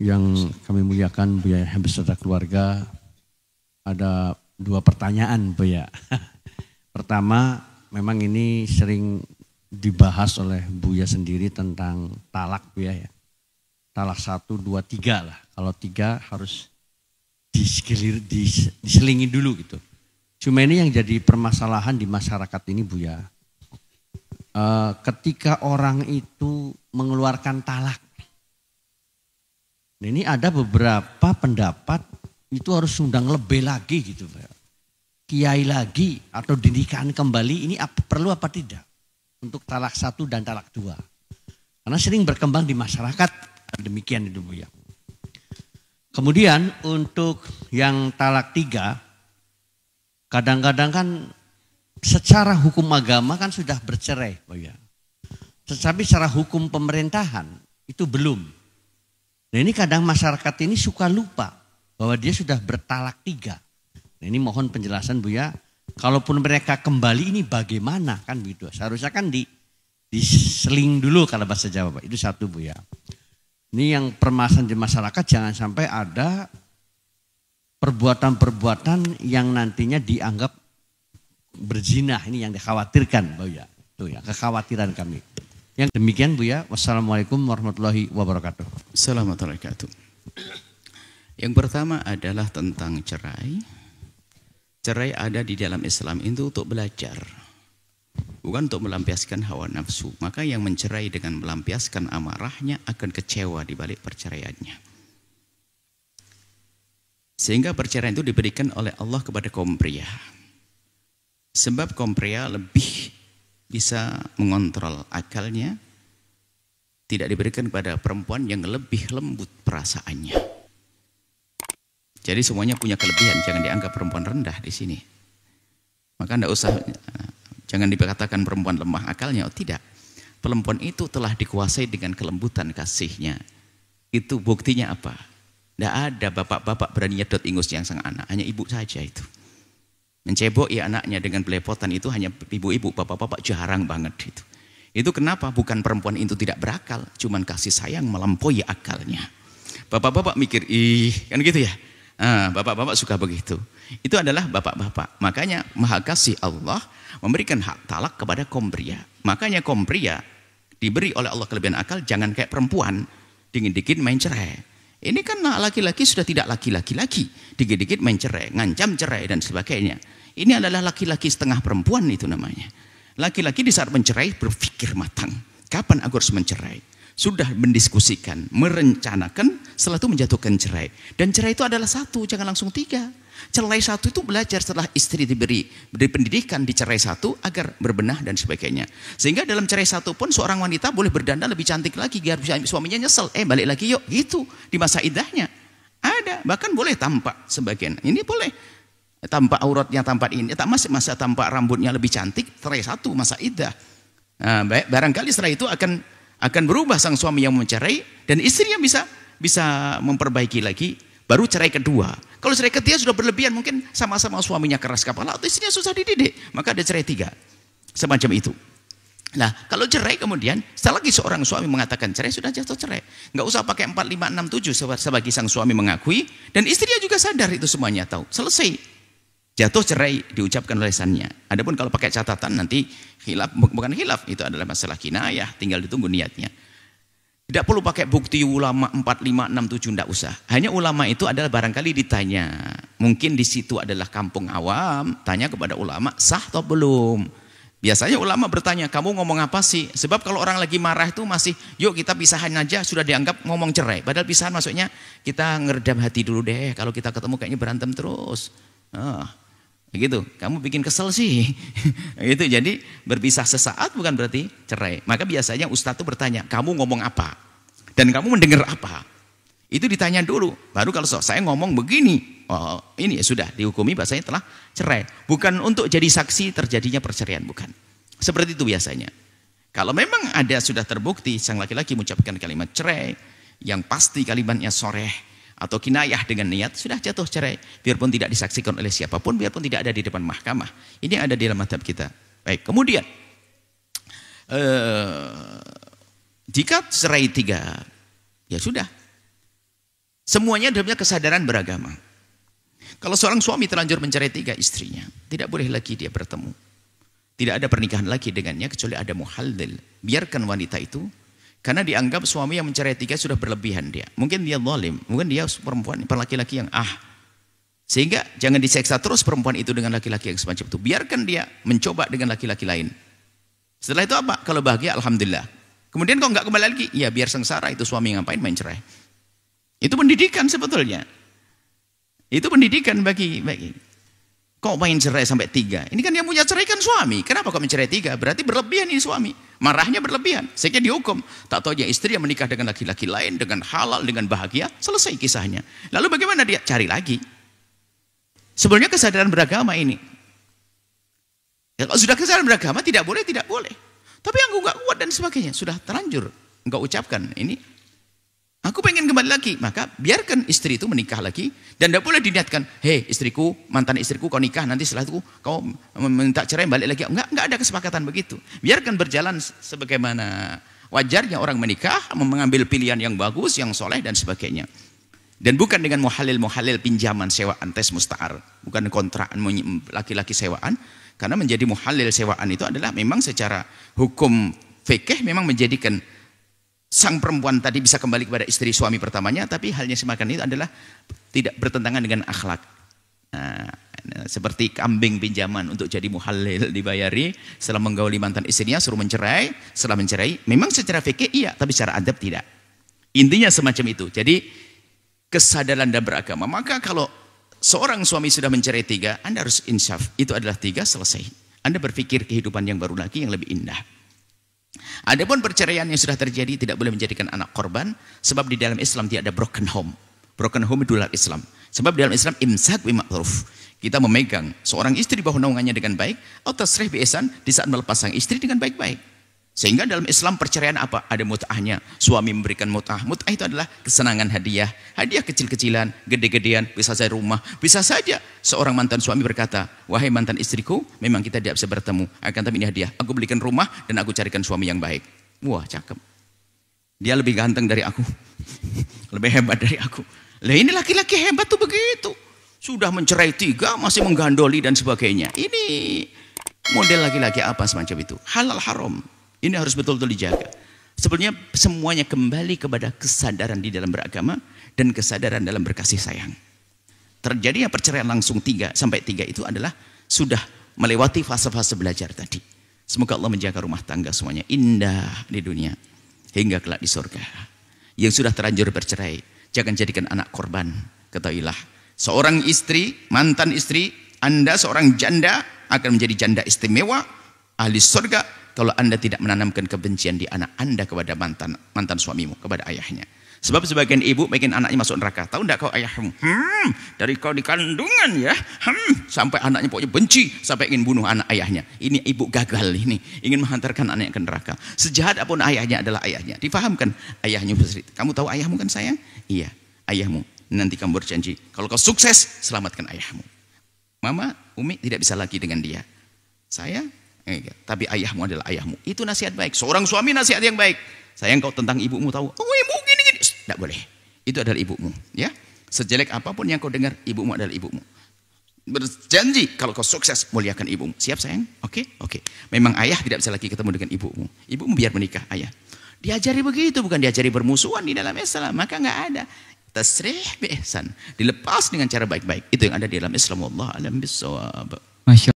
yang kami muliakan Buya beserta keluarga, ada dua pertanyaan Buya. Pertama, memang ini sering dibahas oleh Buya sendiri tentang talak Buya ya. Talak 1, 2, 3 lah. Kalau 3 harus diselingi dulu gitu. Cuma ini yang jadi permasalahan di masyarakat ini Buya. Ketika orang itu mengeluarkan talak. Nah, ini ada beberapa pendapat itu harus undang lebih lagi gitu Buya. Kiai lagi atau dinikahan kembali ini perlu apa tidak? Untuk talak 1 dan talak 2. Karena sering berkembang di masyarakat demikian itu Buya. Kemudian untuk yang talak 3, kadang-kadang kan secara hukum agama kan sudah bercerai Buya. Tetapi secara hukum pemerintahan itu belum. Nah ini kadang masyarakat ini suka lupa bahwa dia sudah bertalak 3. Nah ini mohon penjelasan Buya. Kalaupun mereka kembali ini bagaimana kan begitu. Seharusnya kan diseling dulu kalau bahasa Jawa Pak. Itu satu Buya. Ini yang permasalahan di masyarakat jangan sampai ada perbuatan-perbuatan yang nantinya dianggap berzina. Ini yang dikhawatirkan Buya. Itu ya kekhawatiran kami. Yang demikian Buya. Wassalamualaikum warahmatullahi wabarakatuh. Assalamualaikum warahmatullahi wabarakatuh. Yang pertama adalah tentang cerai. Cerai ada di dalam Islam itu untuk belajar. Bukan untuk melampiaskan hawa nafsu. Maka yang mencerai dengan melampiaskan amarahnya akan kecewa di balik perceraiannya. Sehingga perceraian itu diberikan oleh Allah kepada kaum pria. Sebab kaum pria lebih bisa mengontrol akalnya, tidak diberikan kepada perempuan yang lebih lembut perasaannya. Jadi semuanya punya kelebihan, jangan dianggap perempuan rendah di sini. Maka tidak usah, jangan dikatakan perempuan lemah akalnya, oh tidak. Perempuan itu telah dikuasai dengan kelembutan kasihnya. Itu buktinya apa? Tidak ada bapak-bapak berani nyedot ingus yang sang anak, hanya ibu saja itu. Menceboki anaknya dengan belepotan itu hanya ibu-ibu, bapak-bapak jarang banget itu. Itu kenapa? Bukan perempuan itu tidak berakal, cuman kasih sayang melampaui akalnya. Bapak-bapak mikir, kan gitu ya. Bapak-bapak suka begitu. Itu adalah bapak-bapak. Makanya maha kasih Allah memberikan hak talak kepada kaum pria. Makanya kaum pria diberi oleh Allah kelebihan akal, jangan kayak perempuan, dingin-dingin main cerai. Ini kan laki-laki sudah tidak laki-laki lagi. Dikit-dikit main cerai, ngancam cerai dan sebagainya. Ini adalah laki-laki setengah perempuan itu namanya. Laki-laki di saat mencerai berpikir matang. Kapan aku harus mencerai? Sudah mendiskusikan, merencanakan, setelah itu menjatuhkan cerai. Dan cerai itu adalah 1, jangan langsung 3. Cerai 1 itu belajar setelah istri diberi pendidikan di cerai 1 agar berbenah dan sebagainya. Sehingga dalam cerai 1 pun seorang wanita boleh berdandan lebih cantik lagi biar suaminya nyesel. Balik lagi yuk, gitu di masa idahnya. Ada, bahkan boleh tampak sebagian. Ini boleh tampak auratnya, tampak ini, masa tampak rambutnya lebih cantik, cerai 1 masa idah. Nah, barangkali setelah itu akan berubah sang suami yang mencerai dan istrinya bisa memperbaiki lagi. Baru cerai kedua. Kalau cerai ketiga sudah berlebihan, mungkin sama-sama suaminya keras kepala atau istrinya susah dididik, maka ada cerai 3. Semacam itu. Nah, kalau cerai kemudian, setelah lagi seorang suami mengatakan cerai, sudah jatuh cerai. Nggak usah pakai 4, 5, 6, 7 sebagai sang suami mengakui, dan istrinya juga sadar itu semuanya tahu. Selesai. Jatuh cerai diucapkan oleh lisannya. Adapun kalau pakai catatan nanti khilaf, bukan khilaf, itu adalah masalah kinayah, tinggal ditunggu niatnya. Tidak perlu pakai bukti ulama 4, 5, 6, 7, tidak usah. Hanya ulama itu adalah barangkali ditanya. Mungkin di situ adalah kampung awam, tanya kepada ulama, sah atau belum? Biasanya ulama bertanya, kamu ngomong apa sih? Sebab kalau orang lagi marah itu masih, yuk kita pisahan aja, sudah dianggap ngomong cerai. Padahal pisahan maksudnya, kita ngeredam hati dulu deh, kalau kita ketemu kayaknya berantem terus. Begitu, kamu bikin kesel sih. Gitu, jadi berpisah sesaat bukan berarti cerai. Maka biasanya ustadz itu bertanya, kamu ngomong apa? Dan kamu mendengar apa? Itu ditanya dulu. Baru kalau saya ngomong begini, oh ini ya sudah dihukumi bahasanya telah cerai. Bukan untuk jadi saksi terjadinya perceraian, bukan. Seperti itu biasanya. Kalau memang ada sudah terbukti sang laki-laki mengucapkan kalimat cerai, yang pasti kalimatnya soreh, atau kinayah dengan niat, sudah jatuh cerai. Biarpun tidak disaksikan oleh siapapun, biarpun tidak ada di depan mahkamah. Ini ada di dalam mazhab kita. Baik, kemudian jika cerai 3, ya sudah. Semuanya dalamnya kesadaran beragama. Kalau seorang suami terlanjur mencerai 3 istrinya, tidak boleh lagi dia bertemu. Tidak ada pernikahan lagi dengannya kecuali ada muhallil. Biarkan wanita itu, karena dianggap suami yang mencerai 3 sudah berlebihan dia. Mungkin dia zalim, mungkin dia perempuan, laki-laki yang Sehingga jangan diseksa terus perempuan itu dengan laki-laki yang semacam itu. Biarkan dia mencoba dengan laki-laki lain. Setelah itu apa? Kalau bahagia, alhamdulillah. Kemudian kalau nggak kembali lagi, ya biar sengsara, itu suami ngapain main cerai. Itu pendidikan sebetulnya. Itu pendidikan bagi. Kok main cerai sampai 3? Ini kan yang punya cerai kan suami. Kenapa kok mencerai 3? Berarti berlebihan ini suami. Marahnya berlebihan. Sehingga dihukum. Tak tahu dia istri yang menikah dengan laki-laki lain, dengan halal, dengan bahagia, selesai kisahnya. Lalu bagaimana dia? Cari lagi. Sebenarnya kesadaran beragama ini. Ya, kalau sudah kesadaran beragama tidak boleh. Tapi aku nggak kuat dan sebagainya. Sudah terlanjur. Enggak ucapkan ini. Aku pengen kembali lagi, maka biarkan istri itu menikah lagi dan tidak boleh diniatkan, hei istriku, mantan istriku kau nikah nanti setelah itu kau minta cerai balik lagi. Enggak ada kesepakatan begitu. Biarkan berjalan sebagaimana wajarnya orang menikah, mengambil pilihan yang bagus, yang soleh dan sebagainya. Dan bukan dengan muhalil pinjaman sewaan tes musta'ar, bukan kontrakan laki-laki sewaan, karena menjadi muhalil sewaan itu adalah memang secara hukum fikih memang menjadikan sang perempuan tadi bisa kembali kepada istri suami pertamanya, tapi halnya semakan itu adalah tidak bertentangan dengan akhlak. Seperti kambing pinjaman untuk jadi muhallil dibayari, setelah menggauli mantan istrinya suruh mencerai, setelah mencerai memang secara fikih iya, tapi secara adab tidak. Intinya semacam itu. Jadi kesadaran dan beragama. Maka kalau seorang suami sudah mencerai 3, Anda harus insaf. Itu adalah 3, selesai. Anda berpikir kehidupan yang baru lagi yang lebih indah. Adapun perceraian yang sudah terjadi tidak boleh menjadikan anak korban, sebab di dalam Islam tidak ada broken home. Broken home itu adalah Islam. Sebab di dalam Islam imsak bima'ruf. Kita memegang seorang istri di bawah naungannya dengan baik, atau tasrih bi ihsan di saat melepas sang istri dengan baik-baik. Sehingga dalam Islam perceraian apa? Ada mut'ahnya. Suami memberikan mut'ah. Mut'ah itu adalah kesenangan hadiah. Hadiah kecil-kecilan, gede-gedean, bisa saja rumah. Bisa saja seorang mantan suami berkata, wahai mantan istriku, memang kita tidak bisa bertemu. Akan tapi ini hadiah. Aku belikan rumah dan aku carikan suami yang baik. Wah, cakep. Dia lebih ganteng dari aku. Lebih hebat dari aku. Lah ini laki-laki hebat tuh begitu. Sudah mencerai 3, masih menggandoli dan sebagainya. Ini model laki-laki apa semacam itu? Halal haram. Ini harus betul-betul dijaga. Sebenarnya semuanya kembali kepada kesadaran di dalam beragama dan kesadaran dalam berkasih sayang. Terjadinya perceraian langsung 3 sampai 3 itu adalah sudah melewati fase-fase belajar tadi. Semoga Allah menjaga rumah tangga semuanya indah di dunia hingga kelak di surga. Yang sudah terlanjur bercerai, jangan jadikan anak korban. Ketahuilah, seorang istri, mantan istri, Anda seorang janda akan menjadi janda istimewa ahli surga kalau Anda tidak menanamkan kebencian di anak Anda kepada mantan suamimu, kepada ayahnya. Sebab sebagian ibu bikin anaknya masuk neraka. Tahu enggak kau ayahmu? Dari kau di kandungan ya. Sampai anaknya pokoknya benci, sampai ingin bunuh anak ayahnya. Ini ibu gagal ini, ingin menghantarkan anaknya ke neraka. Sejahat apapun ayahnya adalah ayahnya. Difahamkan ayahnya. Kamu tahu ayahmu kan sayang? Iya, ayahmu. Nanti kamu berjanji, kalau kau sukses, selamatkan ayahmu. Mama, Umi tidak bisa lagi dengan dia. Saya tapi ayahmu adalah ayahmu. Itu nasihat baik. Seorang suami nasihat yang baik. Sayang kau tentang ibumu tahu. Oh ibu gini. Tidak boleh. Itu adalah ibumu. Ya. Sejelek apapun yang kau dengar, ibumu adalah ibumu. Berjanji kalau kau sukses muliakan ibumu. Siap sayang? Oke. Memang ayah tidak bisa lagi ketemu dengan ibumu. Ibumu biar menikah ayah. Diajari begitu, bukan diajari bermusuhan di dalam Islam. Maka nggak ada. Tasrih bi ihsan. Dilepas dengan cara baik-baik. Itu yang ada di dalam Islam. Wallahu a'lam bishawab. Masya